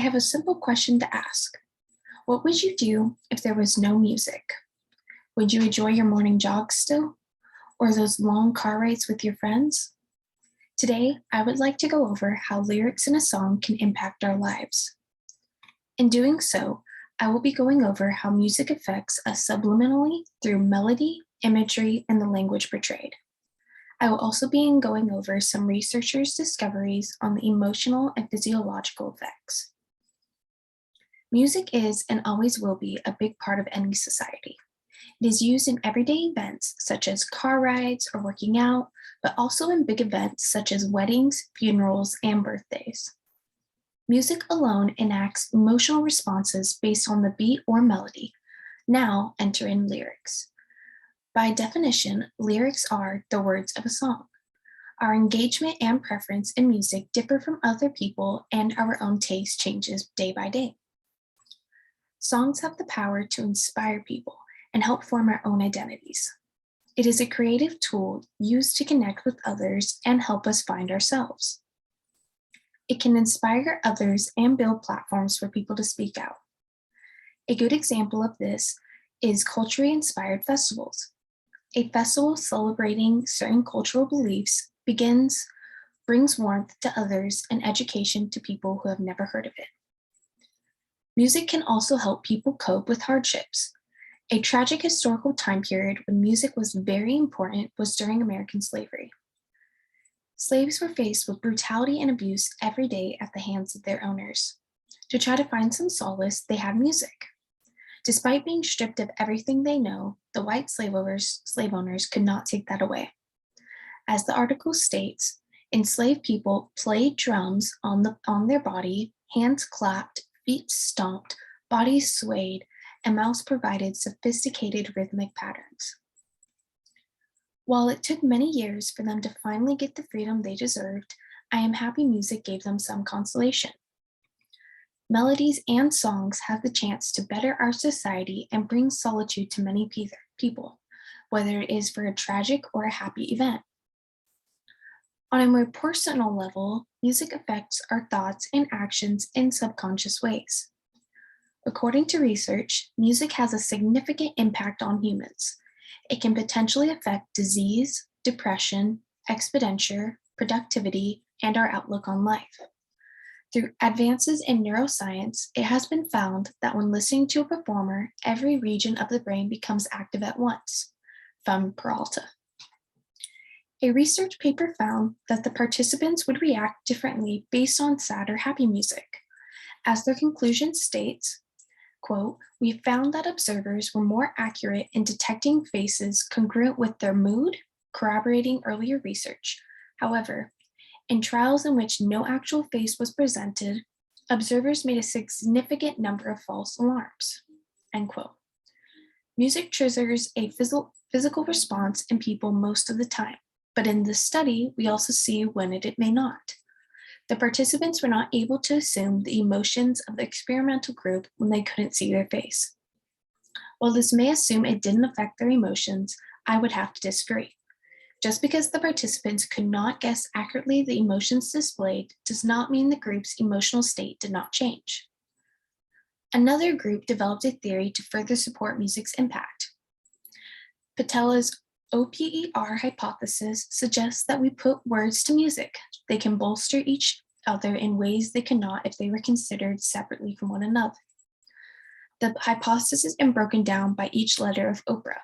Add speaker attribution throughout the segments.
Speaker 1: I have a simple question to ask. What would you do if there was no music? Would you enjoy your morning jogs still? Or those long car rides with your friends? Today, I would like to go over how lyrics in a song can impact our lives. In doing so, I will be going over how music affects us subliminally through melody, imagery, and the language portrayed. I will also be going over some researchers' discoveries on the emotional and physiological effects. Music is and always will be a big part of any society. It is used in everyday events such as car rides or working out, but also in big events such as weddings, funerals, and birthdays. Music alone enacts emotional responses based on the beat or melody. Now enter in lyrics. By definition, lyrics are the words of a song. Our engagement and preference in music differ from other people, and our own taste changes day by day. Songs have the power to inspire people and help form our own identities. It is a creative tool used to connect with others and help us find ourselves. It can inspire others and build platforms for people to speak out. A good example of this is culturally inspired festivals. A festival celebrating certain cultural beliefs brings warmth to others and education to people who have never heard of it. Music can also help people cope with hardships. A tragic historical time period when music was very important was during American slavery. Slaves were faced with brutality and abuse every day at the hands of their owners. To try to find some solace, they had music. Despite being stripped of everything they know, the white slave owners could not take that away. As the article states, enslaved people played drums on their body, hands clapped, feet stomped, bodies swayed, and mouths provided sophisticated rhythmic patterns. While it took many years for them to finally get the freedom they deserved, I am happy music gave them some consolation. Melodies and songs have the chance to better our society and bring solitude to many people, whether it is for a tragic or a happy event. On a more personal level, music affects our thoughts and actions in subconscious ways. According to research, music has a significant impact on humans. It can potentially affect disease, depression, expenditure, productivity, and our outlook on life. Through advances in neuroscience, it has been found that when listening to a performer, every region of the brain becomes active at once, from Peralta. A research paper found that the participants would react differently based on sad or happy music. As their conclusion states, quote, "We found that observers were more accurate in detecting faces congruent with their mood, corroborating earlier research. However, in trials in which no actual face was presented, observers made a significant number of false alarms." End quote. Music triggers a physical response in people most of the time, but in this study, we also see when it may not. The participants were not able to assume the emotions of the experimental group when they couldn't see their face. While this may assume it didn't affect their emotions, I would have to disagree. Just because the participants could not guess accurately the emotions displayed does not mean the group's emotional state did not change. Another group developed a theory to further support music's impact. Patella's OPER hypothesis suggests that we put words to music. They can bolster each other in ways they cannot if they were considered separately from one another. The hypothesis is broken down by each letter of opera.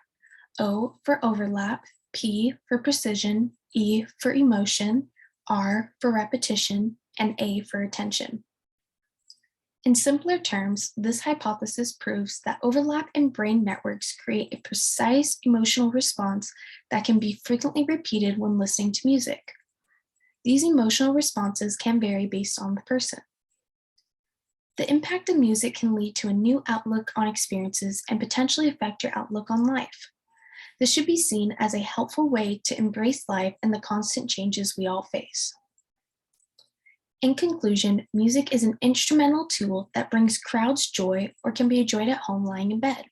Speaker 1: O for overlap, P for precision, E for emotion, R for repetition, and A for attention. In simpler terms, this hypothesis proves that overlap in brain networks create a precise emotional response that can be frequently repeated when listening to music. These emotional responses can vary based on the person. The impact of music can lead to a new outlook on experiences and potentially affect your outlook on life. This should be seen as a helpful way to embrace life and the constant changes we all face. In conclusion, music is an instrumental tool that brings crowds joy or can be enjoyed at home lying in bed.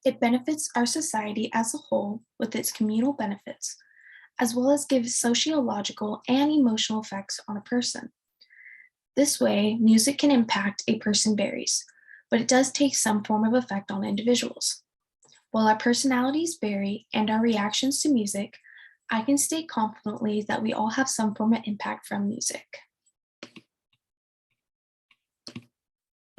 Speaker 1: It benefits our society as a whole with its communal benefits, as well as gives sociological and emotional effects on a person. This way, music can impact a person varies, but it does take some form of effect on individuals. While our personalities vary and our reactions to music, I can state confidently that we all have some form of impact from music.